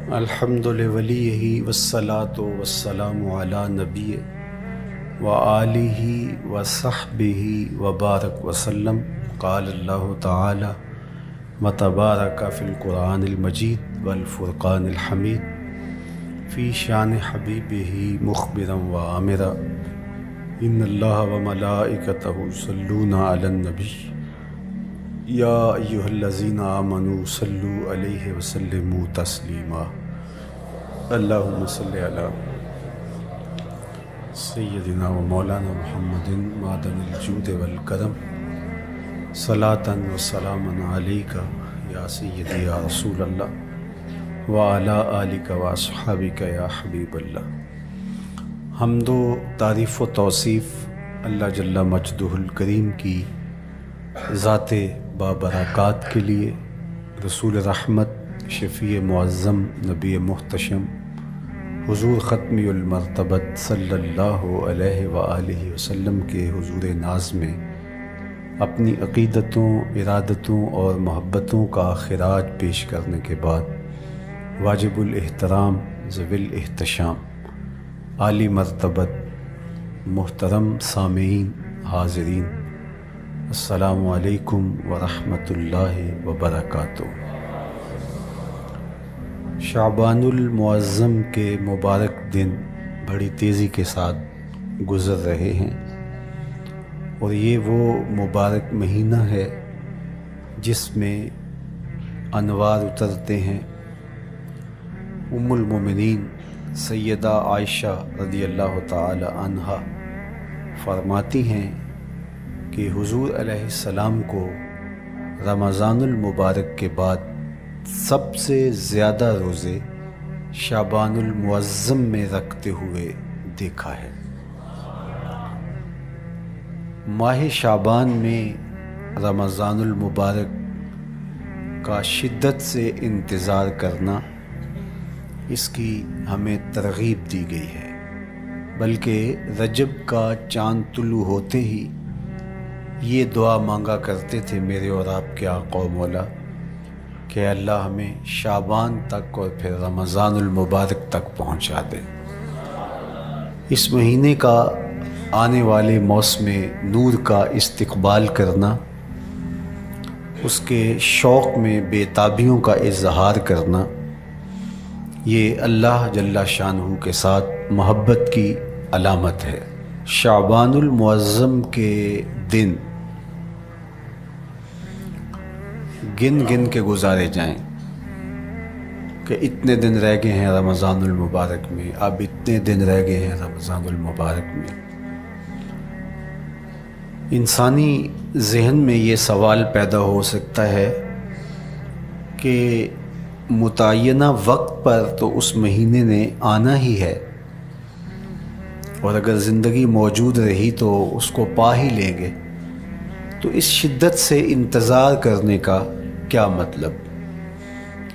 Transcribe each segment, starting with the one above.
الحمد لولیہ والصلاة والسلام علی نبی و آلہ و صحبہ وبارک وسلم۔ قال اللہ تعالی وتبارک فی القرآن المجید والفرقان الحمید فی شان حبیبہ مخبرا و آمرا ان اللہ و ملائکتہ یصلون علی النبی یا ایہا الذین آمنوا صلوا علیہ وسلموا تسلیما۔ اللہم صلی علی سیدنا و مولانا محمد معدن الجود والکرم صلاۃ و سلاما علیک یا سیدی یا رسول اللہ وعلی آلک و اصحابک یا حبیب اللہ۔ حمد و تعریف و توصیف اللہ جل مجدہ الکریم کی ذات بابرکات کے لیے، رسول رحمت شفیع معظم نبی محتشم حضور ختمی المرتبت صلی اللہ علیہ وآلہ وسلم کے حضور ناز میں اپنی عقیدتوں، ارادتوں اور محبتوں کا خراج پیش کرنے کے بعد واجب الاحترام ذوی الاحتشام عالی مرتبت محترم سامعین حاضرین، السلام علیکم ورحمۃ اللہ وبرکاتہ۔ شعبان المعظم کے مبارک دن بڑی تیزی کے ساتھ گزر رہے ہیں، اور یہ وہ مبارک مہینہ ہے جس میں انوار اترتے ہیں۔ ام المومنین سیدہ عائشہ رضی اللہ تعالی عنہا فرماتی ہیں کہ حضور علیہ السلام کو رمضان المبارک کے بعد سب سے زیادہ روزے شعبان المعظم میں رکھتے ہوئے دیکھا ہے۔ ماہ شعبان میں رمضان المبارک کا شدت سے انتظار کرنا، اس کی ہمیں ترغیب دی گئی ہے، بلکہ رجب کا چاند طلوع ہوتے ہی یہ دعا مانگا کرتے تھے میرے اور آپ کے آقا و مولا کہ اللہ ہمیں شعبان تک اور پھر رمضان المبارک تک پہنچا دے۔ اس مہینے کا آنے والے موسم نور کا استقبال کرنا، اس کے شوق میں بے تابیوں کا اظہار کرنا، یہ اللہ جل شانہ کے ساتھ محبت کی علامت ہے۔ شعبان المعظم کے دن گن گن کے گزارے جائیں کہ اتنے دن رہ گئے ہیں رمضان المبارک میں، اب اتنے دن رہ گئے ہیں رمضان المبارک میں۔ انسانی ذہن میں یہ سوال پیدا ہو سکتا ہے کہ متعینہ وقت پر تو اس مہینے نے آنا ہی ہے، اور اگر زندگی موجود رہی تو اس کو پا ہی لیں گے، تو اس شدت سے انتظار کرنے کا کیا مطلب؟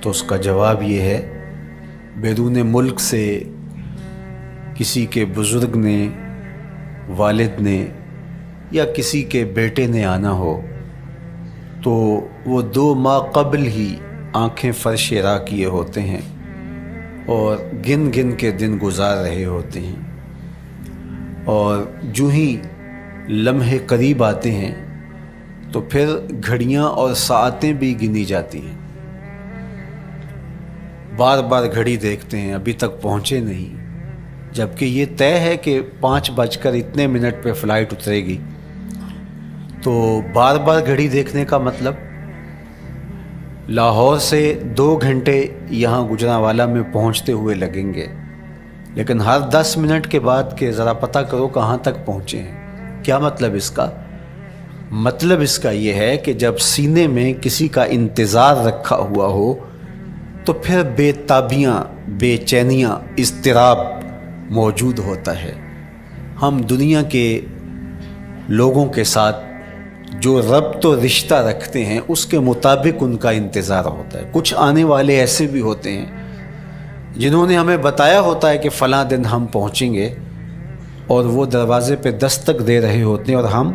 تو اس کا جواب یہ ہے، بیرون ملک سے کسی کے بزرگ نے، والد نے یا کسی کے بیٹے نے آنا ہو تو وہ 2 ماہ قبل ہی آنکھیں فرش راہ کیے ہوتے ہیں اور گن گن کے دن گزار رہے ہوتے ہیں، اور جو ہی لمحے قریب آتے ہیں تو پھر گھڑیاں اور ساعتیں بھی گنی جاتی ہیں۔ بار بار گھڑی دیکھتے ہیں، ابھی تک پہنچے نہیں، جبکہ یہ طے ہے کہ 5:02 پہ فلائٹ اترے گی۔ تو بار بار گھڑی دیکھنے کا مطلب لاہور سے 2 گھنٹے یہاں گجرانوالہ میں پہنچتے ہوئے لگیں گے، لیکن ہر 10 منٹ کے بعد کہ ذرا پتہ کرو کہاں تک پہنچے ہیں۔ کیا مطلب اس کا؟ مطلب اس کا یہ ہے کہ جب سینے میں کسی کا انتظار رکھا ہوا ہو تو پھر بے تابیاں، بے چینیاں، اضطراب موجود ہوتا ہے۔ ہم دنیا کے لوگوں کے ساتھ جو ربط و رشتہ رکھتے ہیں اس کے مطابق ان کا انتظار ہوتا ہے۔ کچھ آنے والے ایسے بھی ہوتے ہیں جنہوں نے ہمیں بتایا ہوتا ہے کہ فلاں دن ہم پہنچیں گے، اور وہ دروازے پہ دستک دے رہے ہوتے ہیں اور ہم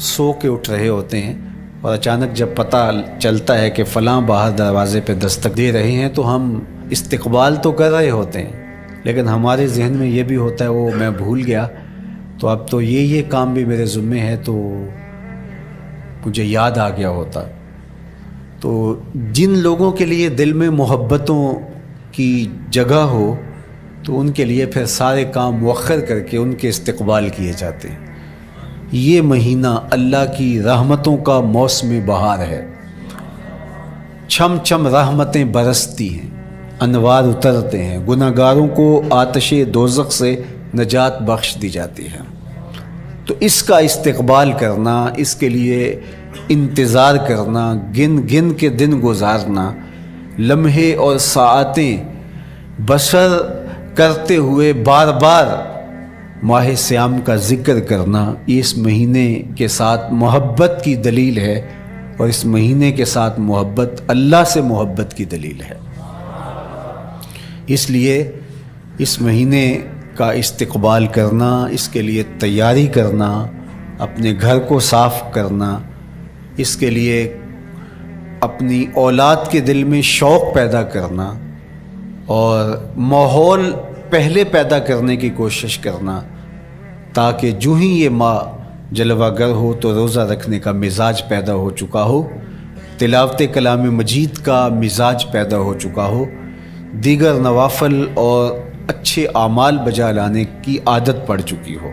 سو کے اٹھ رہے ہوتے ہیں، اور اچانک جب پتہ چلتا ہے کہ فلاں باہر دروازے پہ دستک دے رہے ہیں تو ہم استقبال تو کر رہے ہوتے ہیں، لیکن ہمارے ذہن میں یہ بھی ہوتا ہے وہ میں بھول گیا، تو اب تو یہ کام بھی میرے ذمے ہے، تو مجھے یاد آ گیا ہوتا۔ تو جن لوگوں کے لیے دل میں محبتوں کی جگہ ہو تو ان کے لیے پھر سارے کام مؤخر کر کے ان کے استقبال کیے جاتے ہیں۔ یہ مہینہ اللہ کی رحمتوں کا موسم بہار ہے، چھم چھم رحمتیں برستی ہیں، انوار اترتے ہیں، گناہ گاروں کو آتش دوزخ سے نجات بخش دی جاتی ہے۔ تو اس کا استقبال کرنا، اس کے لیے انتظار کرنا، گن گن کے دن گزارنا، لمحے اور ساعتیں بسر کرتے ہوئے بار بار ماہ صیام کا ذکر کرنا، یہ اس مہینے کے ساتھ محبت کی دلیل ہے، اور اس مہینے کے ساتھ محبت اللہ سے محبت کی دلیل ہے۔ اس لیے اس مہینے کا استقبال کرنا، اس کے لیے تیاری کرنا، اپنے گھر کو صاف کرنا، اس کے لیے اپنی اولاد کے دل میں شوق پیدا کرنا اور ماحول پہلے پیدا کرنے کی کوشش کرنا، تاکہ جو ہی یہ ماہ جلوہ گر ہو تو روزہ رکھنے کا مزاج پیدا ہو چکا ہو، تلاوت کلام مجید کا مزاج پیدا ہو چکا ہو، دیگر نوافل اور اچھے اعمال بجا لانے کی عادت پڑ چکی ہو۔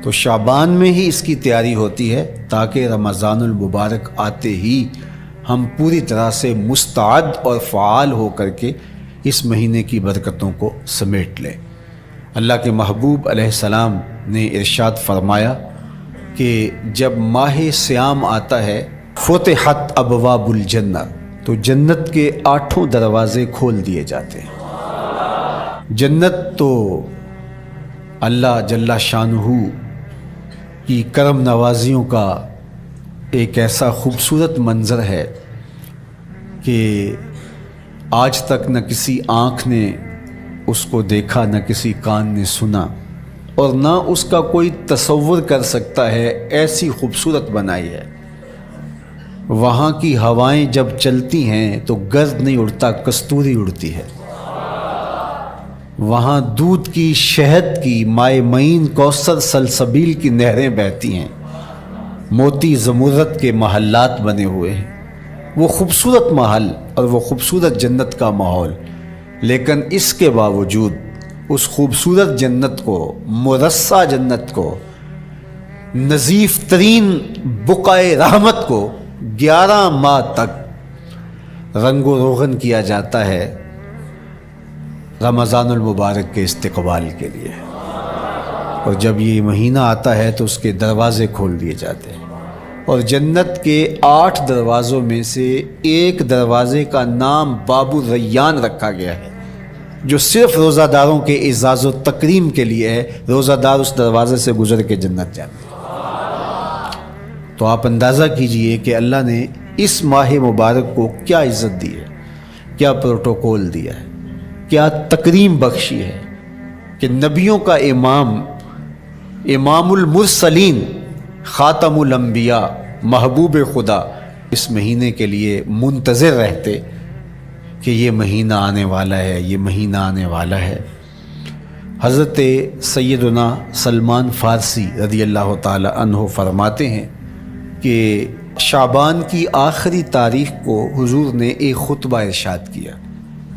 تو شعبان میں ہی اس کی تیاری ہوتی ہے، تاکہ رمضان المبارک آتے ہی ہم پوری طرح سے مستعد اور فعال ہو کر کے اس مہینے کی برکتوں کو سمیٹ لیں۔ اللہ کے محبوب علیہ السلام نے ارشاد فرمایا کہ جب ماہ صیام آتا ہے فتحت ابواب الجنہ، تو جنت کے 8 دروازے کھول دیے جاتے ہیں۔ جنت تو اللہ جل شانہ کی کرم نوازیوں کا ایک ایسا خوبصورت منظر ہے کہ آج تک نہ کسی آنکھ نے اس کو دیکھا، نہ کسی کان نے سنا، اور نہ اس کا کوئی تصور کر سکتا ہے، ایسی خوبصورت بنائی ہے۔ وہاں کی ہوائیں جب چلتی ہیں تو گرد نہیں اڑتا، کستوری اڑتی ہے۔ وہاں دودھ کی، شہد کی، مائے معین، کوثر، سلسبیل کی نہریں بہتی ہیں، موتی زمرد کے محلات بنے ہوئے ہیں۔ وہ خوبصورت محل اور وہ خوبصورت جنت کا ماحول، لیکن اس کے باوجود اس خوبصورت جنت کو، مرصع جنت کو، نظیف ترین بقعۂ رحمت کو 11 ماہ تک رنگ و روغن کیا جاتا ہے رمضان المبارک کے استقبال کے لیے، اور جب یہ مہینہ آتا ہے تو اس کے دروازے کھول دیے جاتے ہیں، اور جنت کے 8 دروازوں میں سے ایک دروازے کا نام باب الریان رکھا گیا ہے، جو صرف روزہ داروں کے اعزاز و تکریم کے لیے ہے۔ روزہ دار اس دروازے سے گزر کے جنت جاتے ہیں۔ تو آپ اندازہ کیجئے کہ اللہ نے اس ماہ مبارک کو کیا عزت دی ہے، کیا پروٹوکول دیا ہے، کیا تکریم بخشی ہے، کہ نبیوں کا امام المرسلین، خاتم الانبیاء، محبوب خدا اس مہینے کے لیے منتظر رہتے کہ یہ مہینہ آنے والا ہے، یہ مہینہ آنے والا ہے۔ حضرت سیدنا سلمان فارسی رضی اللہ تعالی عنہ فرماتے ہیں کہ شعبان کی آخری تاریخ کو حضور نے ایک خطبہ ارشاد کیا۔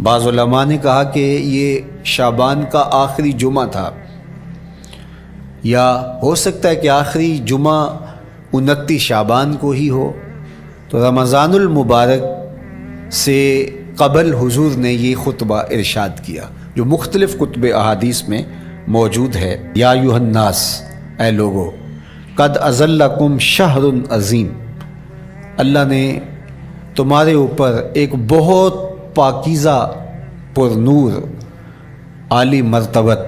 بعض علماء نے کہا کہ یہ شعبان کا آخری جمعہ تھا، یا ہو سکتا ہے کہ آخری جمعہ 29 شعبان کو ہی ہو۔ تو رمضان المبارک سے قبل حضور نے یہ خطبہ ارشاد کیا، جو مختلف کتب احادیث میں موجود ہے۔ یا ایھا الناس، اے لوگو، قد اظلکم شہر عظیم، اللہ نے تمہارے اوپر ایک بہت پاکیزہ، پر نور، عالی مرتبت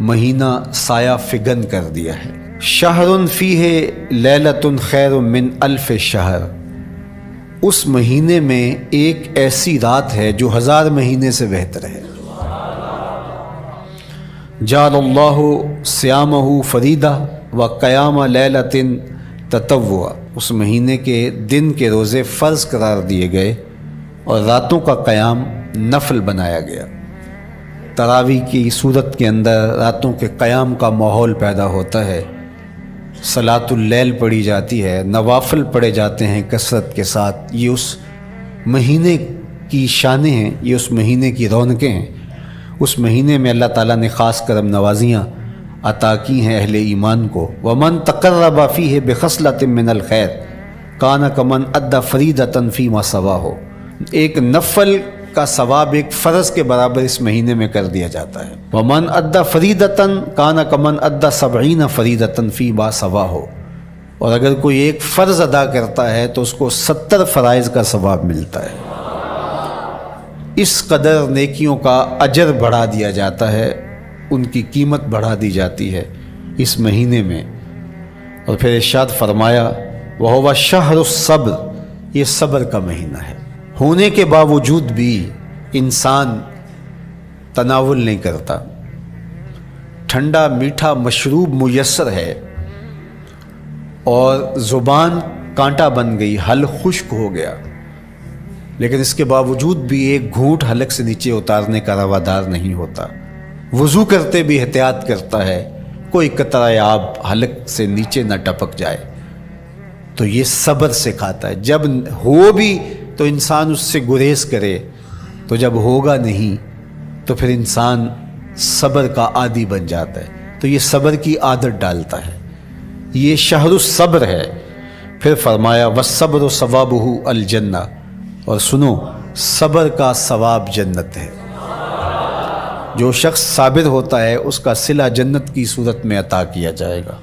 مہینہ سایہ فگن کر دیا ہے۔ شہر فیہ لیلۃ خیر من الف شہر، اس مہینے میں ایک ایسی رات ہے جو 1000 مہینے سے بہتر ہے۔ جعل اللہ صیامہ فریدہ و قیام لیلۃ تطوع، اس مہینے کے دن کے روزے فرض قرار دیے گئے اور راتوں کا قیام نفل بنایا گیا۔ تراویح کی صورت کے اندر راتوں کے قیام کا ماحول پیدا ہوتا ہے، صلاۃ اللیل پڑھی جاتی ہے، نوافل پڑھے جاتے ہیں کثرت کے ساتھ۔ یہ اس مہینے کی شانیں ہیں، یہ اس مہینے کی رونقیں ہیں۔ اس مہینے میں اللہ تعالیٰ نے خاص کرم نوازیاں عطا کی ہیں اہل ایمان کو۔ وَمَن تَقَرَّبَ فِيهِ بِخَصْلَةٍ مِّنَ الْخَيْرِ كَانَ كَمَنْ أَدَّى فَرِيضَةً فِيمَا سَوَاهُ۔ ایک نفل کا ثواب ایک فرض کے برابر اس مہینے میں کر دیا جاتا ہے۔ وَمَنْ أَدَّى فَرِيضَةً كَانَ كَمَنْ أَدَّى 70 فَرِيضَةً فِيمَا سَوَاهُ۔ اور اگر کوئی ایک فرض ادا کرتا ہے تو اس کو 70 فرائض کا ثواب ملتا ہے۔ اس قدر نیکیوں کا اجر بڑھا دیا جاتا ہے، ان کی قیمت بڑھا دی جاتی ہے اس مہینے میں۔ اور پھر ارشاد فرمایا وَهُوَ شَهْرُ الصَّبْرِ، یہ صبر کا مہینہ ہے۔ ہونے کے باوجود بھی انسان تناول نہیں کرتا، ٹھنڈا میٹھا مشروب میسر ہے اور زبان کانٹا بن گئی، حلق خشک ہو گیا، لیکن اس کے باوجود بھی ایک گھونٹ حلق سے نیچے اتارنے کا روادار نہیں ہوتا۔ وضو کرتے بھی احتیاط کرتا ہے کوئی قطرہ آب حلق سے نیچے نہ ٹپک جائے، تو یہ صبر سکھاتا ہے۔ جب ہو بھی تو انسان اس سے گریز کرے، تو جب ہوگا نہیں تو پھر انسان صبر کا عادی بن جاتا ہے، تو یہ صبر کی عادت ڈالتا ہے۔ یہ شہر الصبر ہے۔ پھر فرمایا والصبر ثوابہ الجنہ، اور سنو صبر کا ثواب جنت ہے۔ جو شخص صابر ہوتا ہے اس کا صلہ جنت کی صورت میں عطا کیا جائے گا۔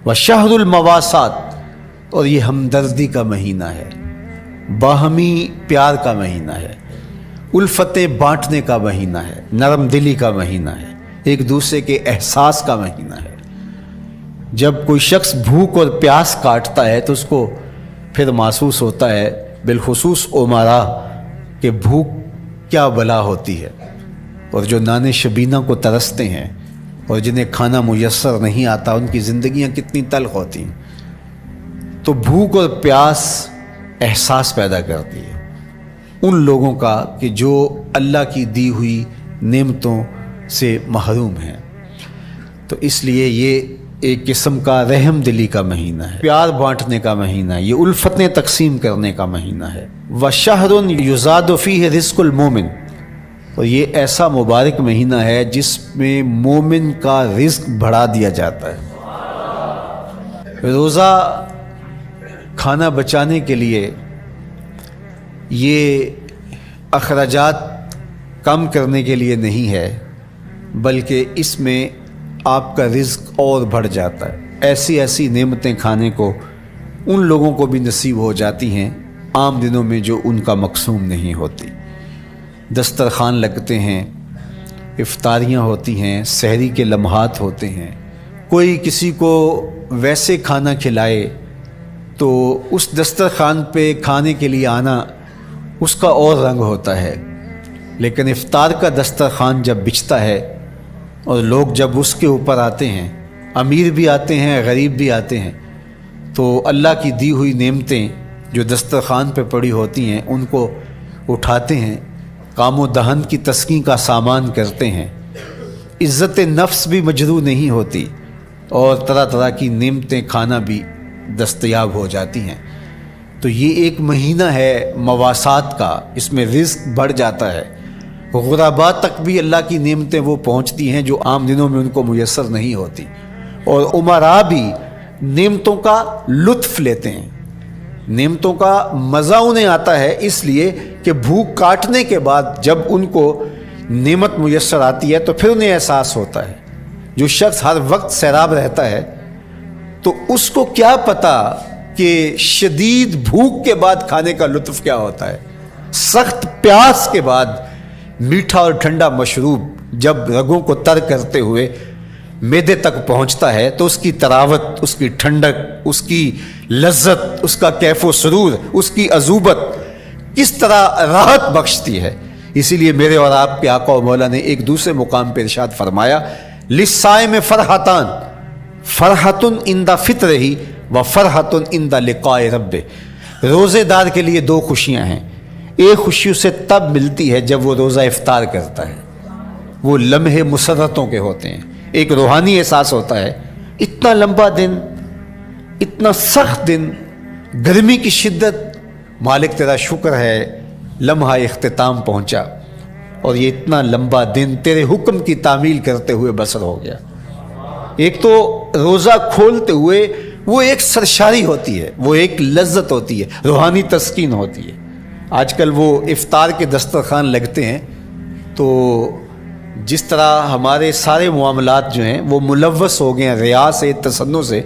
وشہر المواسات، اور یہ ہمدردی کا مہینہ ہے، باہمی پیار کا مہینہ ہے، الفتیں بانٹنے کا مہینہ ہے، نرم دلی کا مہینہ ہے، ایک دوسرے کے احساس کا مہینہ ہے۔ جب کوئی شخص بھوک اور پیاس کاٹتا ہے تو اس کو پھر محسوس ہوتا ہے، بالخصوص امراء، کہ بھوک کیا بلا ہوتی ہے، اور جو نان شبینہ کو ترستے ہیں اور جنہیں کھانا میسر نہیں آتا ان کی زندگیاں کتنی تلخ ہوتی ہیں۔ تو بھوک اور پیاس احساس پیدا کرتی ہے ان لوگوں کا کہ جو اللہ کی دی ہوئی نعمتوں سے محروم ہیں۔ تو اس لیے یہ ایک قسم کا رحم دلی کا مہینہ ہے، پیار بانٹنے کا مہینہ ہے، یہ الفتیں تقسیم کرنے کا مہینہ ہے۔ وَشَهْرٌ يُزَادُ فِيهِ رِزْقُ الْمُؤْمِنِ، اور یہ ایسا مبارک مہینہ ہے جس میں مومن کا رزق بڑھا دیا جاتا ہے۔ روزہ کھانا بچانے کے لیے یہ اخراجات کم کرنے کے لیے نہیں ہے، بلکہ اس میں آپ کا رزق اور بڑھ جاتا ہے۔ ایسی ایسی نعمتیں کھانے کو ان لوگوں کو بھی نصیب ہو جاتی ہیں عام دنوں میں جو ان کا مقسوم نہیں ہوتی۔ دسترخوان لگتے ہیں، افطاریاں ہوتی ہیں، سحری کے لمحات ہوتے ہیں، کوئی کسی کو ویسے کھانا کھلائے تو اس دسترخوان پہ کھانے کے لیے آنا اس کا اور رنگ ہوتا ہے، لیکن افطار کا دسترخوان جب بچھتا ہے اور لوگ جب اس کے اوپر آتے ہیں، امیر بھی آتے ہیں، غریب بھی آتے ہیں، تو اللہ کی دی ہوئی نعمتیں جو دسترخوان پہ پڑی ہوتی ہیں ان کو اٹھاتے ہیں، کام و دہن کی تسکین کا سامان کرتے ہیں، عزت نفس بھی مجروح نہیں ہوتی اور طرح طرح کی نعمتیں کھانا بھی دستیاب ہو جاتی ہیں۔ تو یہ ایک مہینہ ہے مواسات کا، اس میں رزق بڑھ جاتا ہے، غرباء تک بھی اللہ کی نعمتیں وہ پہنچتی ہیں جو عام دنوں میں ان کو میسر نہیں ہوتی، اور امراء بھی نعمتوں کا لطف لیتے ہیں، نعمتوں کا مزہ انہیں آتا ہے، اس لیے کہ بھوک کاٹنے کے بعد جب ان کو نعمت میسر آتی ہے تو پھر انہیں احساس ہوتا ہے۔ جو شخص ہر وقت سیراب رہتا ہے تو اس کو کیا پتہ کہ شدید بھوک کے بعد کھانے کا لطف کیا ہوتا ہے۔ سخت پیاس کے بعد میٹھا اور ٹھنڈا مشروب جب رگوں کو تر کرتے ہوئے معدے تک پہنچتا ہے تو اس کی تراوت، اس کی ٹھنڈک، اس کی لذت، اس کا کیف و سرور، اس کی عذوبت کس طرح راحت بخشتی ہے۔ اسی لیے میرے اور آپ کے آقا و مولا نے ایک دوسرے مقام پہ ارشاد فرمایا للصائم فرحتان، فرحۃ عند فطرہ و فرحۃ عند لقاء ربہ۔ روزے دار کے لیے دو خوشیاں ہیں، ایک خوشی اسے تب ملتی ہے جب وہ روزہ افطار کرتا ہے. وہ لمحے مسرتوں کے ہوتے ہیں، ایک روحانی احساس ہوتا ہے. اتنا لمبا دن، اتنا سخت دن، گرمی کی شدت، مالک تیرا شکر ہے لمحہ اختتام پہنچا اور یہ اتنا لمبا دن تیرے حکم کی تعمیل کرتے ہوئے بسر ہو گیا. ایک تو روزہ کھولتے ہوئے وہ ایک سرشاری ہوتی ہے، وہ ایک لذت ہوتی ہے، روحانی تسکین ہوتی ہے. آج کل وہ افطار کے دسترخوان لگتے ہیں تو جس طرح ہمارے سارے معاملات جو ہیں وہ ملوث ہو گئے ہیں ریا سے، تصنع سے،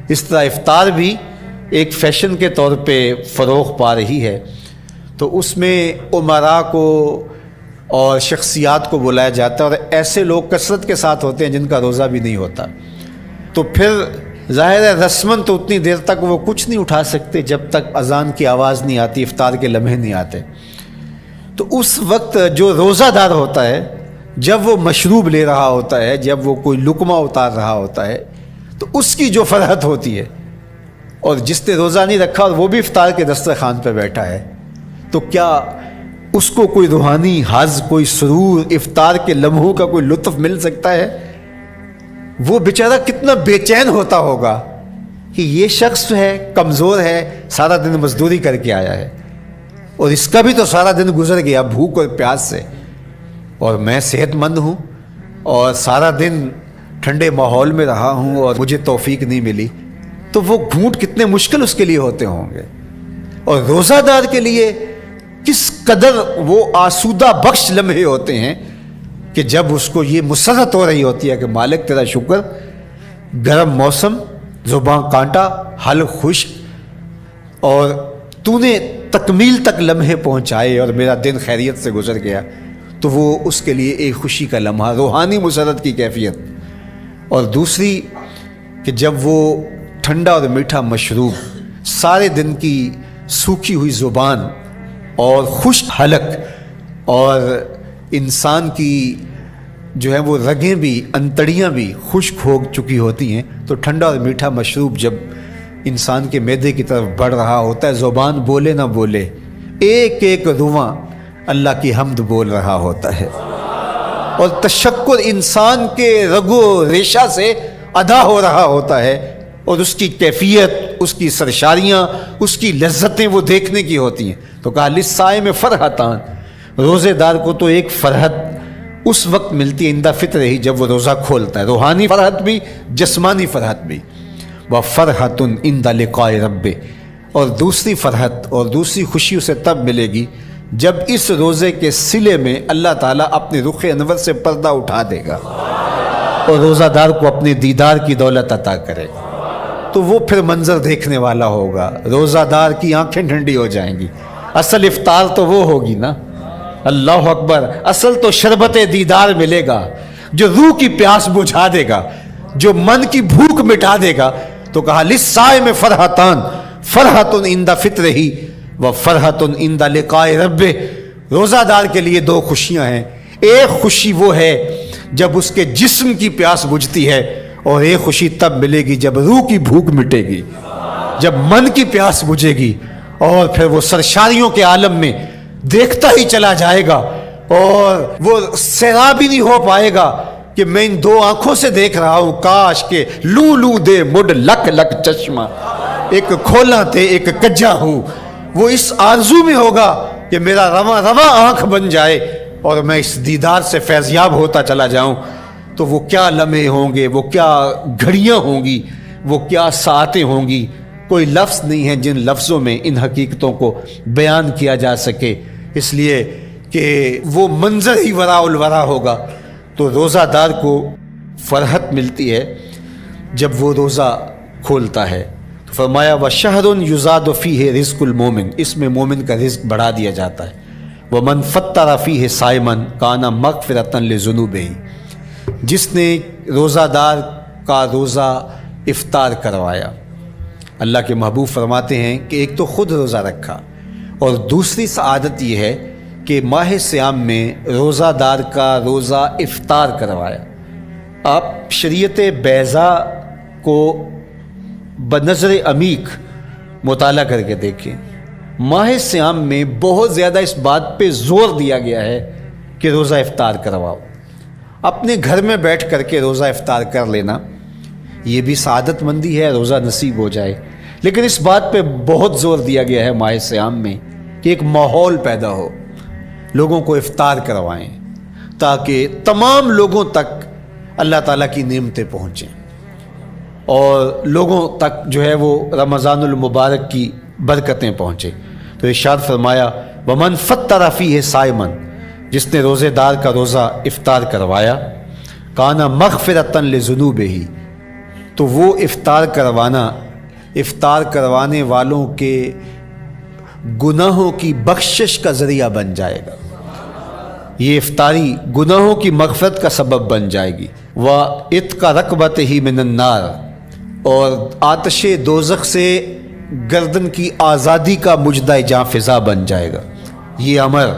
اس طرح افطار بھی ایک فیشن کے طور پہ فروغ پا رہی ہے. تو اس میں امراء کو اور شخصیات کو بلایا جاتا ہے اور ایسے لوگ کثرت کے ساتھ ہوتے ہیں جن کا روزہ بھی نہیں ہوتا. تو پھر ظاہر ہے رسماً تو اتنی دیر تک وہ کچھ نہیں اٹھا سکتے جب تک اذان کی آواز نہیں آتی، افطار کے لمحے نہیں آتے. تو اس وقت جو روزہ دار ہوتا ہے جب وہ مشروب لے رہا ہوتا ہے، جب وہ کوئی لقمہ اتار رہا ہوتا ہے، تو اس کی جو فرحت ہوتی ہے، اور جس نے روزہ نہیں رکھا اور وہ بھی افطار کے دسترخوان پہ بیٹھا ہے، تو کیا اس کو کوئی روحانی حظ، کوئی سرور، افطار کے لمحوں کا کوئی لطف مل سکتا ہے؟ وہ بیچارہ کتنا بے چین ہوتا ہوگا کہ یہ شخص ہے کمزور ہے، سارا دن مزدوری کر کے آیا ہے اور اس کا بھی تو سارا دن گزر گیا بھوک اور پیاس سے، اور میں صحت مند ہوں اور سارا دن ٹھنڈے ماحول میں رہا ہوں اور مجھے توفیق نہیں ملی. تو وہ گھونٹ کتنے مشکل اس کے لیے ہوتے ہوں گے. اور روزہ دار کے لیے کس قدر وہ آسودہ بخش لمحے ہوتے ہیں کہ جب اس کو یہ مسرت ہو رہی ہوتی ہے کہ مالک تیرا شکر، گرم موسم، زباں کانٹا، حلق خشک، اور تو نے تکمیل تک لمحے پہنچائے اور میرا دن خیریت سے گزر گیا. تو وہ اس کے لیے ایک خوشی کا لمحہ، روحانی مسرت کی کیفیت. اور دوسری کہ جب وہ ٹھنڈا اور میٹھا مشروب، سارے دن کی سوکھی ہوئی زبان اور خشک حلق، اور انسان کی جو ہے وہ رگیں بھی، انتڑیاں بھی خشک ہو چکی ہوتی ہیں، تو ٹھنڈا اور میٹھا مشروب جب انسان کے معدے کی طرف بڑھ رہا ہوتا ہے، زبان بولے نہ بولے، ایک ایک رواں اللہ کی حمد بول رہا ہوتا ہے، اور تشکر انسان کے رگ و ریشہ سے ادا ہو رہا ہوتا ہے، اور اس کی کیفیت، اس کی سرشاریاں، اس کی لذتیں وہ دیکھنے کی ہوتی ہیں. تو کہا للصائم فرحتان، روزے دار کو تو ایک فرحت اس وقت ملتی ہے عند فطر ہی، جب وہ روزہ کھولتا ہے، روحانی فرحت بھی، جسمانی فرحت بھی. وفرحۃ عند لقاء رب، اور دوسری فرحت اور دوسری خوشی اسے تب ملے گی جب اس روزے کے صلے میں اللہ تعالیٰ اپنے رخ انور سے پردہ اٹھا دے گا اور روزہ دار کو اپنے دیدار کی دولت عطا کرے گا. تو وہ پھر منظر دیکھنے والا ہوگا، روزہ دار کی آنکھیں ٹھنڈی ہو جائیں گی. اصل افطار تو وہ ہوگی نا، اللہ اکبر، اصل تو شربت دیدار ملے گا جو روح کی پیاس بجھا دے گا، جو من کی بھوک مٹا دے گا. تو کہا للصائم فرحتان، فرحۃ عند فطرہ وفرحۃ عند لقاء رب. روزہ دار کے لیے دو خوشیاں ہیں. ایک خوشی وہ ہے جب اس کے جسم کی پیاس بجھتی ہے، اور ایک خوشی تب ملے گی جب روح کی بھوک مٹے گی، جب من کی پیاس بجھے گی، اور پھر وہ سرشاریوں کے عالم میں دیکھتا ہی چلا جائے گا اور وہ سیراب ہی نہیں ہو پائے گا کہ میں ان دو آنکھوں سے دیکھ رہا ہوں، کاش کہ لو لو دے مڈ لک لک چشمہ، ایک کھولا تے ایک کجا ہوں. وہ اس آرزو میں ہوگا کہ میرا رواں رواں آنکھ بن جائے اور میں اس دیدار سے فیضیاب ہوتا چلا جاؤں. تو وہ کیا لمحے ہوں گے، وہ کیا گھڑیاں ہوں گی، وہ کیا ساعتیں ہوں گی. کوئی لفظ نہیں ہے جن لفظوں میں ان حقیقتوں کو بیان کیا جا سکے، اس لیے کہ وہ منظر ہی وراء الورا ہوگا. تو روزہ دار کو فرحت ملتی ہے جب وہ روزہ کھولتا ہے. تو فرمایا وَشَهْرٌ يُزَادُ فِيهِ رِزْقُ الْمُؤْمِنِ، اس میں مومن کا رزق بڑھا دیا جاتا ہے. وَمَنْ فَطَّرَ فِيهِ صَائِمًا كَانَ مَغْفِرَةً لِذُنُوبِهِ، جس نے روزہ دار کا روزہ افطار کروایا. اللہ کے محبوب فرماتے ہیں کہ ایک تو خود روزہ رکھا، اور دوسری سعادت یہ ہے کہ ماہ سیام میں روزہ دار کا روزہ افطار کروایا. آپ شریعت بیضاء کو بنظر عمیق مطالعہ کر کے دیکھیں. ماہ سیام میں بہت زیادہ اس بات پہ زور دیا گیا ہے کہ روزہ افطار کرواؤ. اپنے گھر میں بیٹھ کر کے روزہ افطار کر لینا یہ بھی سعادت مندی ہے، روزہ نصیب ہو جائے. لیکن اس بات پہ بہت زور دیا گیا ہے ماہ سیام میں کہ ایک ماحول پیدا ہو، لوگوں کو افطار کروائیں تاکہ تمام لوگوں تک اللہ تعالیٰ کی نعمتیں پہنچیں اور لوگوں تک جو ہے وہ رمضان المبارک کی برکتیں پہنچیں. تو ارشاد فرمایا ومن فطر فیہ صائما، جس نے روزے دار کا روزہ افطار کروایا، کان مغفرۃ لذنوبہ، تو وہ افطار کروانے والوں کے گناہوں کی بخشش کا ذریعہ بن جائے گا. یہ افطاری گناہوں کی مغفرت کا سبب بن جائے گی. وَعِتْقَ رَقْبَتِهِ مِنَ النَّارِ، اور آتش دوزخ سے گردن کی آزادی کا مجدہ جاں فضا بن جائے گا یہ امر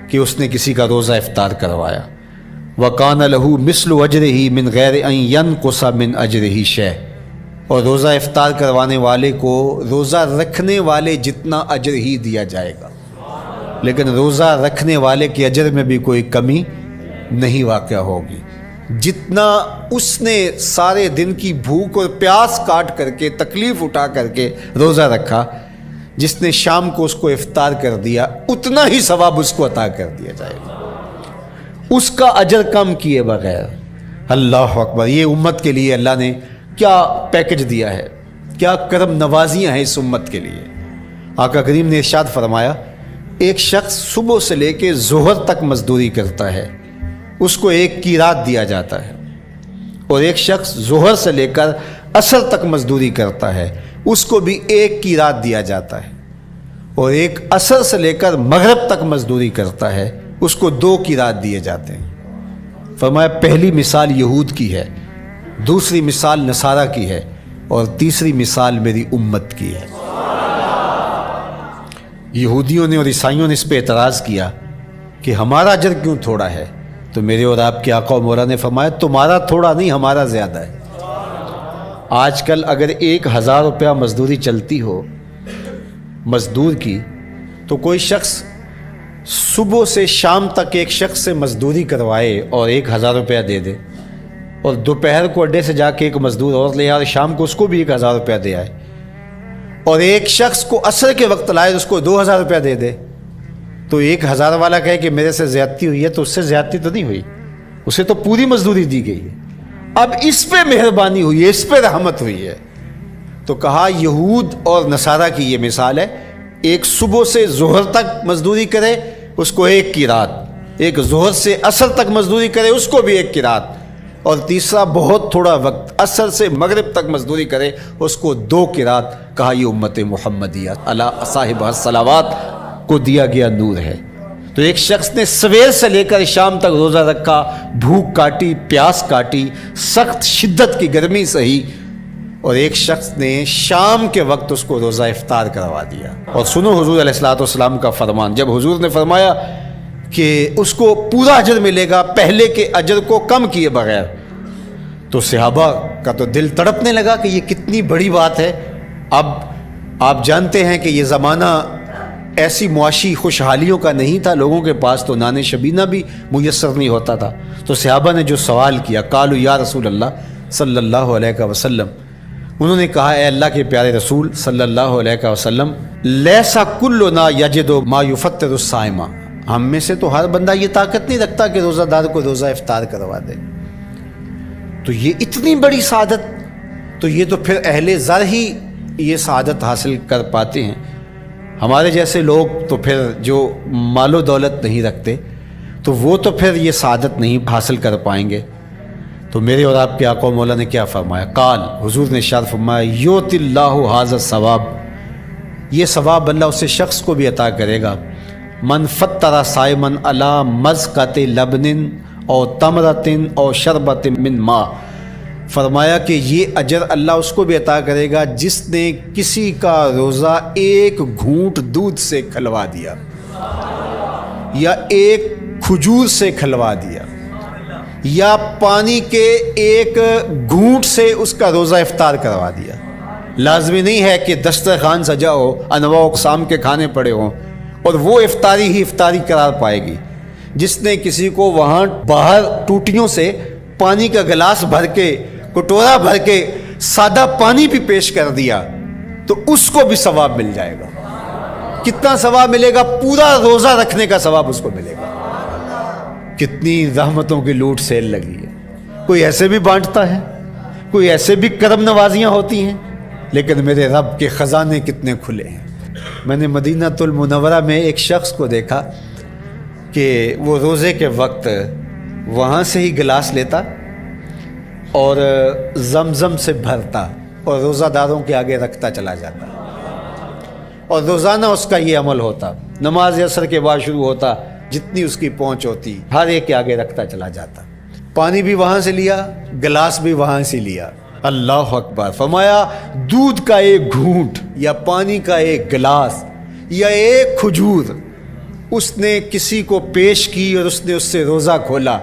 کہ اس نے کسی کا روزہ افطار کروایا. وَقَانَ لَهُ مِثْلُ أَجْرِهِ مِنْ غَيْرِ أَنْ يَنْقُصَ مِنْ أَجْرِهِ شَيْءٌ، اور روزہ افطار کروانے والے کو روزہ رکھنے والے جتنا اجر ہی دیا جائے گا، لیکن روزہ رکھنے والے کے اجر میں بھی کوئی کمی نہیں واقع ہوگی. جتنا اس نے سارے دن کی بھوک اور پیاس کاٹ کر کے تکلیف اٹھا کر کے روزہ رکھا، جس نے شام کو اس کو افطار کر دیا اتنا ہی ثواب اس کو عطا کر دیا جائے گا، اس کا اجر کم کیے بغیر. اللہ اکبر! یہ امت کے لیے اللہ نے کیا پیکج دیا ہے، کیا کرم نوازیاں ہیں اس امت کے لیے. آقا کریم نے ارشاد فرمایا ایک شخص صبح سے لے کے ظہر تک مزدوری کرتا ہے، اس کو ایک قیراط دیا جاتا ہے، اور ایک شخص ظہر سے لے کر عصر تک مزدوری کرتا ہے، اس کو بھی ایک قیراط دیا جاتا ہے، اور ایک عصر سے لے کر مغرب تک مزدوری کرتا ہے، اس کو 2 قیراط دیے جاتے ہیں. فرمایا پہلی مثال یہود کی ہے، دوسری مثال نصارہ کی ہے، اور تیسری مثال میری امت کی ہے. یہودیوں نے اور عیسائیوں نے اس پہ اعتراض کیا کہ ہمارا اجر کیوں تھوڑا ہے، تو میرے اور آپ کے آقا و مولا نے فرمایا تمہارا تھوڑا نہیں، ہمارا زیادہ ہے. آج کل اگر 1000 روپیہ مزدوری چلتی ہو مزدور کی، تو کوئی شخص صبح سے شام تک ایک شخص سے مزدوری کروائے اور 1000 روپیہ دے دے، اور دوپہر کو اڈے سے جا کے ایک مزدور اور لے آئے، شام کو اس کو بھی 1000 روپیہ دے آئے، اور ایک شخص کو عصر کے وقت لائے اس کو 2000 روپیہ دے دے، تو 1000 والا کہے کہ میرے سے زیادتی ہوئی ہے، تو اس سے زیادتی تو نہیں ہوئی، اسے تو پوری مزدوری دی گئی ہے. اب اس پہ مہربانی ہوئی ہے، اس پہ رحمت ہوئی ہے. تو کہا یہود اور نصارہ کی یہ مثال ہے، ایک صبح سے ظہر تک مزدوری کرے اس کو 1 قیراط، ایک ظہر سے عصر تک مزدوری کرے اس کو بھی 1 قیراط، اور تیسرا بہت تھوڑا وقت عصر سے مغرب تک مزدوری کرے اس کو 2 قیراط. کہا یہ امت محمدیہ علی صاحب الصلوات کو دیا گیا نور ہے. تو ایک شخص نے سویر سے لے کر شام تک روزہ رکھا، بھوک کاٹی، پیاس کاٹی، سخت شدت کی گرمی سہی، اور ایک شخص نے شام کے وقت اس کو روزہ افطار کروا دیا. اور سنو حضور علیہ الصلوۃ والسلام کا فرمان، جب حضور نے فرمایا کہ اس کو پورا اجر ملے گا پہلے کے اجر کو کم کیے بغیر، تو صحابہ کا تو دل تڑپنے لگا کہ یہ کتنی بڑی بات ہے. اب آپ جانتے ہیں کہ یہ زمانہ ایسی معاشی خوشحالیوں کا نہیں تھا، لوگوں کے پاس تو نان شبینہ بھی میسر نہیں ہوتا تھا. تو صحابہ نے جو سوال کیا، قالوا یا رسول اللہ صلی اللہ علیہ وسلم، انہوں نے کہا اے اللہ کے پیارے رسول صلی اللہ علیہ وسلم، لیسا کلنا یجد ما یفطر الصائم، ہم میں سے تو ہر بندہ یہ طاقت نہیں رکھتا کہ روزہ دار کو روزہ افطار کروا دے. تو یہ اتنی بڑی سعادت، تو یہ تو پھر اہل زر ہی یہ سعادت حاصل کر پاتے ہیں. ہمارے جیسے لوگ تو پھر جو مال و دولت نہیں رکھتے تو وہ تو پھر یہ سعادت نہیں حاصل کر پائیں گے. تو میرے اور آپ کے آقا و مولا نے کیا فرمایا؟ قال، حضور نے ارشاد فرمایا یؤتی اللہ ھذا الثواب، یہ ثواب اللہ اسے شخص کو بھی عطا کرے گا. من فطر صائما علی مزقۃ لبن او تمرۃ او شربۃ من ماء، فرمایا کہ یہ اجر اللہ اس کو بھی عطا کرے گا جس نے کسی کا روزہ 1 گھونٹ دودھ سے کھلوا دیا، یا 1 کھجور سے کھلوا دیا، یا پانی کے 1 گھونٹ سے اس کا روزہ افطار کروا دیا. لازمی نہیں ہے کہ دسترخوان سجا ہو، انواع اقسام کے کھانے پڑے ہوں اور وہ افطاری ہی افطاری قرار پائے گی۔ جس نے کسی کو وہاں باہر ٹوٹیوں سے پانی کا گلاس بھر کے، کٹورا بھر کے سادہ پانی بھی پیش کر دیا تو اس کو بھی ثواب مل جائے گا۔ کتنا ثواب ملے گا؟ پورا روزہ رکھنے کا ثواب اس کو ملے گا۔ کتنی رحمتوں کی لوٹ سیل لگی ہے۔ کوئی ایسے بھی بانٹتا ہے، کوئی ایسے بھی کرم نوازیاں ہوتی ہیں، لیکن میرے رب کے خزانے کتنے کھلے ہیں۔ میں نے مدینہ المنورہ میں ایک شخص کو دیکھا کہ وہ روزے کے وقت وہاں سے ہی گلاس لیتا اور زمزم سے بھرتا اور روزہ داروں کے آگے رکھتا چلا جاتا، اور روزانہ اس کا یہ عمل ہوتا۔ نماز عصر کے بعد شروع ہوتا، جتنی اس کی پہنچ ہوتی ہر ایک کے آگے رکھتا چلا جاتا۔ پانی بھی وہاں سے لیا، گلاس بھی وہاں سے لیا۔ اللہ اکبر! فرمایا دودھ کا ایک گھونٹ یا پانی کا ایک گلاس یا ایک کھجور اس نے کسی کو پیش کی اور اس نے اس سے روزہ کھولا،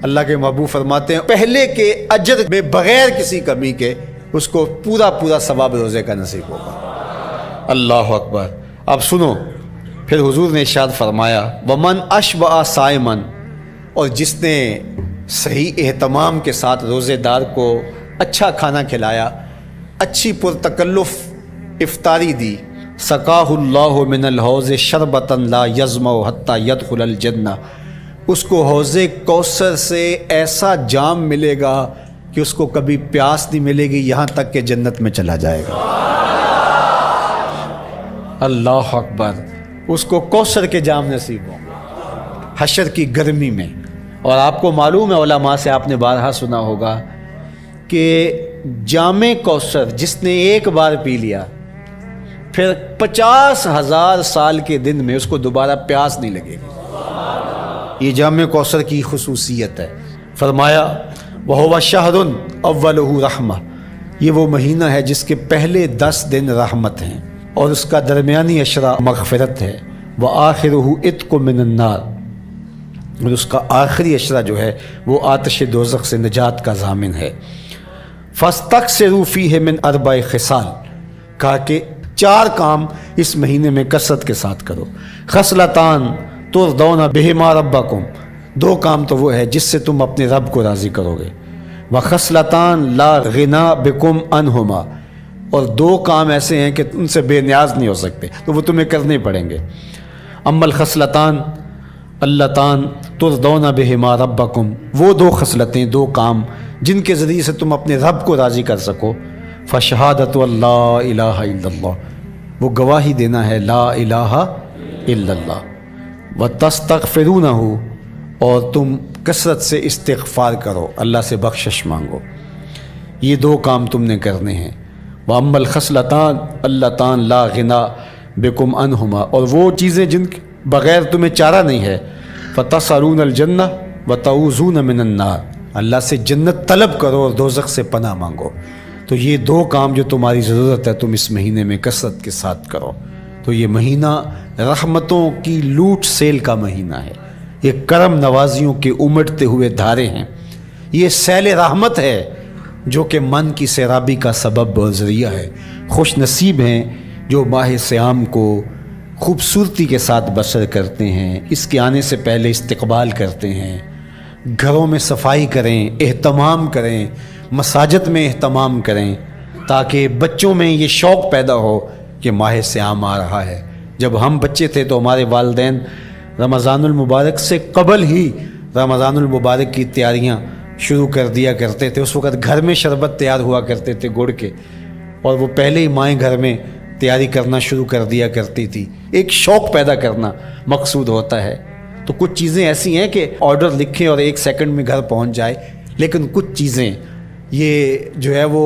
اللہ کے محبوب فرماتے ہیں پہلے کے اجر میں بغیر کسی کمی کے اس کو پورا پورا ثواب روزے کا نصیب ہوگا۔ اللہ اکبر! اب سنو، پھر حضور نے ارشاد فرمایا ومن اشبع صائمن، اور جس نے صحیح اہتمام کے ساتھ روزے دار کو اچھا کھانا کھلایا، اچھی پرتکلف افطاری دی، سقاہ اللہ من الحوض شربتا لا یظمأ حتی یدخل الجنہ، اس کو حوض کوثر سے ایسا جام ملے گا کہ اس کو کبھی پیاس نہیں ملے گی یہاں تک کہ جنت میں چلا جائے گا۔ اللہ اکبر! اس کو کوثر کے جام نصیب ہوں گے حشر کی گرمی میں۔ اور آپ کو معلوم ہے، علماء سے آپ نے بارہا سنا ہوگا کہ جام کوثر جس نے ایک بار پی لیا پھر 50,000 سال کے دن میں اس کو دوبارہ پیاس نہیں لگے گی۔ یہ جام کوثر کی خصوصیت ہے۔ فرمایا وَهُوَ شَهْرٌ أَوَّلُهُ رَحْمَةٌ، یہ وہ مہینہ ہے جس کے پہلے 10 دن رحمت ہیں اور اس کا درمیانی عشرہ مغفرت ہے، وَآخِرُهُ عِتْقٌ مِّنَ النَّارِ، اور اس کا آخری عشرہ جو ہے وہ آتش دوزخ سے نجات کا ضامن ہے۔ فَاسْتَكْثِرُوا فِيهِ مِنْ 4 خِصَالٍ، کہا کہ 4 کام اس مہینے میں کثرت کے ساتھ کرو۔ خصلتان ترضون بہما ربکم، 2 کام تو وہ ہے جس سے تم اپنے رب کو راضی کرو گے۔ وخصلتان لا غنا بکم عنہما، اور 2 کام ایسے ہیں کہ ان سے بے نیاز نہیں ہو سکتے تو وہ تمہیں کرنے پڑیں گے۔ اما الخصلتان اللتان ترضون بہما ربکم، وہ 2 خصلتیں، 2 کام جن کے ذریعے سے تم اپنے رب کو راضی کر سکو۔ فشہادت اللہ الہ الا اللہ، وہ گواہی دینا ہے لا الہ الا اللہ، وتستغفرونہ، اور تم کثرت سے استغفار کرو، اللہ سے بخشش مانگو۔ یہ 2 کام تم نے کرنے ہیں۔ وَأَمَّا الْخَصْلَتَانِ اللَّتَانِ لَا غِنَىٰ بِكُمْ عَنْهُمَا، اور وہ چیزیں جن بغیر تمہیں چارہ نہیں ہے۔ فَتَسْأَلُونَ الْجَنَّةَ وَتَعُوذُونَ مِنَ النَّارِ، اللہ سے جنت طلب کرو اور دوزخ سے پناہ مانگو۔ تو یہ 2 کام جو تمہاری ضرورت ہے تم اس مہینے میں کثرت کے ساتھ کرو۔ تو یہ مہینہ رحمتوں کی لوٹ سیل کا مہینہ ہے، یہ کرم نوازیوں کے امٹتے ہوئے دھارے ہیں، یہ سیل رحمت ہے جو کہ من کی سیرابی کا سبب اور ذریعہ ہے۔ خوش نصیب ہیں جو ماہ صیام کو خوبصورتی کے ساتھ بسر کرتے ہیں، اس کے آنے سے پہلے استقبال کرتے ہیں، گھروں میں صفائی کریں، اہتمام کریں، مساجد میں اہتمام کریں، تاکہ بچوں میں یہ شوق پیدا ہو کہ ماہ صیام آ رہا ہے۔ جب ہم بچے تھے تو ہمارے والدین رمضان المبارک سے قبل ہی رمضان المبارک کی تیاریاں شروع کر دیا کرتے تھے۔ اس وقت گھر میں شربت تیار ہوا کرتے تھے گڑ کے، اور وہ پہلے ہی مائیں گھر میں تیاری کرنا شروع کر دیا کرتی تھی۔ ایک شوق پیدا کرنا مقصود ہوتا ہے۔ تو کچھ چیزیں ایسی ہیں کہ آرڈر لکھیں اور 1 سیکنڈ میں گھر پہنچ جائے، لیکن کچھ چیزیں یہ جو ہے وہ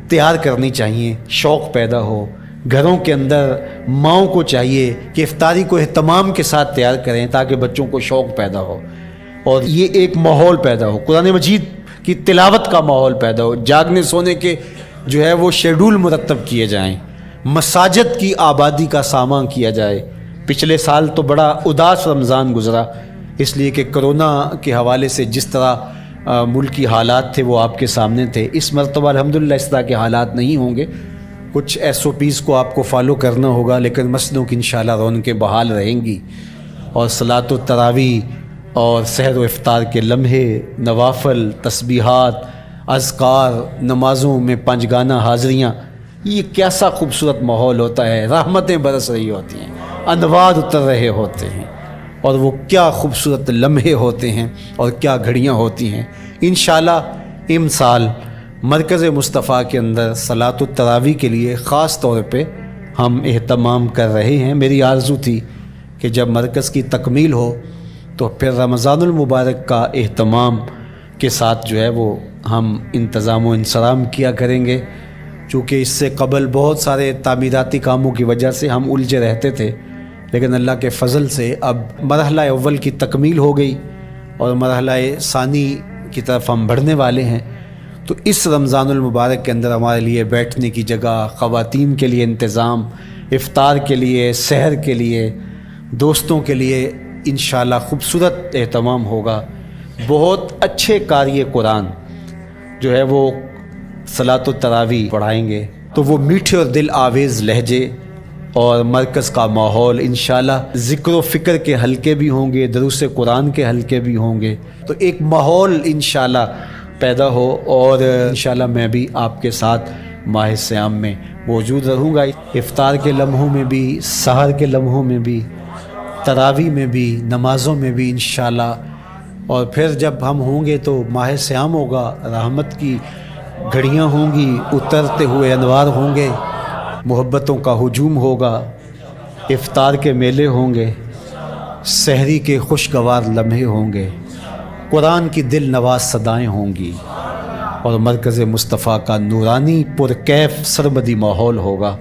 تیار کرنی چاہیے، شوق پیدا ہو۔ گھروں کے اندر ماؤں کو چاہیے کہ افطاری کو اہتمام کے ساتھ تیار کریں تاکہ بچوں کو شوق پیدا ہو اور یہ ایک ماحول پیدا ہو، قرآن مجید کی تلاوت کا ماحول پیدا ہو، جاگنے سونے کے جو ہے وہ شیڈول مرتب کیے جائیں، مساجد کی آبادی کا سامان کیا جائے۔ پچھلے سال تو بڑا اداس رمضان گزرا، اس لیے کہ کرونا کے حوالے سے جس طرح ملکی حالات تھے وہ آپ کے سامنے تھے۔ اس مرتبہ الحمدللہ اس طرح کے حالات نہیں ہوں گے، کچھ SOPs کو آپ کو فالو کرنا ہوگا، لیکن مسجدوں کی انشاءاللہ رونقیں بحال رہیں گی، اور صلاۃ التراویح اور سحر و افطار کے لمحے، نوافل، تسبیحات، اذکار، نمازوں میں 5 گانہ حاضریاں، یہ کیسا خوبصورت ماحول ہوتا ہے، رحمتیں برس رہی ہوتی ہیں، انوار اتر رہے ہوتے ہیں، اور وہ کیا خوبصورت لمحے ہوتے ہیں اور کیا گھڑیاں ہوتی ہیں۔ انشاءاللہ امسال مرکز مصطفیٰ کے اندر صلاۃ التراویح کے لیے خاص طور پہ ہم اہتمام کر رہے ہیں۔ میری آرزو تھی کہ جب مرکز کی تکمیل ہو تو پھر رمضان المبارک کا اہتمام کے ساتھ جو ہے وہ ہم انتظام و انصرام کیا کریں گے، چونکہ اس سے قبل بہت سارے تعمیراتی کاموں کی وجہ سے ہم الجھے رہتے تھے، لیکن اللہ کے فضل سے اب مرحلہ اول کی تکمیل ہو گئی اور مرحلہ ثانی کی طرف ہم بڑھنے والے ہیں۔ تو اس رمضان المبارک کے اندر ہمارے لیے بیٹھنے کی جگہ، خواتین کے لیے انتظام، افطار کے لیے، سحر کے لیے، دوستوں کے لیے انشاءاللہ خوبصورت اہتمام ہوگا۔ بہت اچھے قاری قرآن جو ہے وہ صلاۃ التراویح پڑھائیں گے، تو وہ میٹھے اور دل آویز لہجے اور مرکز کا ماحول انشاءاللہ، ذکر و فکر کے حلقے بھی ہوں گے، دروس قرآن کے حلقے بھی ہوں گے، تو ایک ماحول انشاءاللہ پیدا ہو، اور انشاءاللہ میں بھی آپ کے ساتھ ماہ صیام میں موجود رہوں گا، افطار کے لمحوں میں بھی، سحر کے لمحوں میں بھی، تراویح میں بھی، نمازوں میں بھی انشاءاللہ۔ اور پھر جب ہم ہوں گے تو ماہ صیام ہوگا، رحمت کی گھڑیاں ہوں گی، اترتے ہوئے انوار ہوں گے، محبتوں کا ہجوم ہوگا، افطار کے میلے ہوں گے، سحری کے خوشگوار لمحے ہوں گے، قرآن کی دل نواز صدائیں ہوں گی، اور مرکز مصطفیٰ کا نورانی پرکیف سرمدی ماحول ہوگا۔